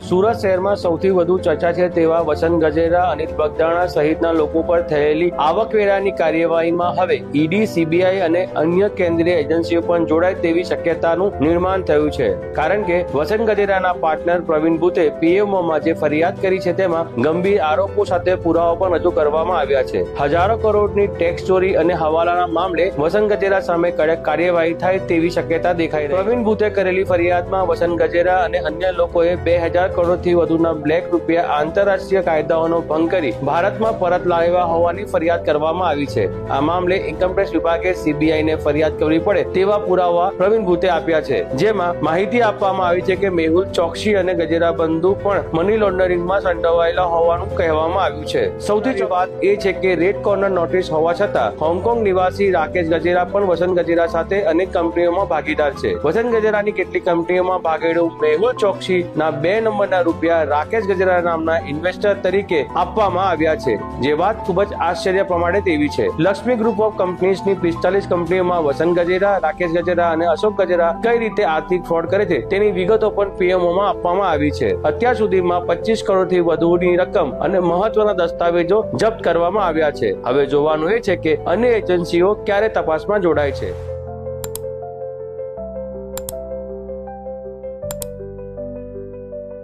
સુરત શહેરમાં સૌથી વધુ ચર્ચા છે તેવા વસંત ગજેરા, અનિલ બગદાણા સહિતના લોકો પર થયેલી આવકવેરાની કાર્યવાહીમાં હવે ઈડી, સીબીઆઈ અને અન્ય કેન્દ્રીય એજન્સીઓ પણ જોડાય તેવી શક્યતાનું નિર્માણ થયું છે. કારણ કે વસંત ગજેરાના પાર્ટનર પ્રવીણ બુતે પીએમઓમાં જે ફરિયાદ કરી છે તેમાં ગંભીર આરોપો સાથે પુરાવા પણ રજૂ કરવામાં આવ્યા છે. હજારો કરોડની ટેક્સ ચોરી અને હવાલાના મામલે વસંત ગજેરા સામે કડક કાર્યવાહી થાય તેવી શક્યતા દેખાઈ રહી છે. પ્રવીણ બુતે કરેલી ફરિયાદમાં વસંત ગજેરા અને અન્ય લોકોએ 2000 કરોડથી વધુના બ્લેક રૂપિયા આંતરરાષ્ટ્રીય કાયદાઓનો ભંગ કરી ભારતમાં પરત લાવ્યા હોવાની ફરિયાદ કરવામાં આવી છે. આ મામલે ઇન્કમટેક્સ વિભાગે સીબીઆઈને ફરિયાદ કરવી પડે તેવા પુરાવા પ્રવીણ બુતે આપ્યા છે, જેમાં માહિતી આપવામાં આવી છે કે મેહુલ ચોકસી અને ગજેરા બંધુ પણ મની લોન્ડરિંગમાં સંડોવાયેલા હોવાનું કહેવામાં આવ્યું છે. સૌથી વાત એ છે કે રેડ કોર્નર નોટિસ હોવા છતાં હોંગકોંગ નિવાસી રાકેશ ગજેરા પણ વસંત ગજેરા સાથે અનેક કંપનીઓમાં ભાગીદાર છે. વસંત ગજેરાની કેટલીક કંપનીઓમાં ભાગેડુ મેહુલ ચોકસી ના 2 નંબરના રૂપિયા રાકેશ ગજેરા નામના ઇન્વેસ્ટર તરીકે આપવામાં આવ્યા છે, જે વાત ખૂબ જ આશ્ચર્ય પ્રમાણે તેવી છે. લક્ષ્મી ગ્રુપ ઓફ કંપનીઝની 45 કંપનીઓમાં વસંત ગજેરા, રાકેશ ગજેરા અને અશોક ગજેરા કઈ રીતે આર્થિક ફ્રોડ કરે છે તેની વિગતો પણ પીએમઓમાં આપવામાં આવી છે. અત્યાર સુધીમાં 25 કરોડથી વધુની રકમ અને મહત્વના દસ્તાવેજો જપ્ત કરવામાં આવ્યા છે. હવે જોવાનું એ છે કે અન્ય એજન્સીઓ ક્યારે તપાસમાં જોડાય છે.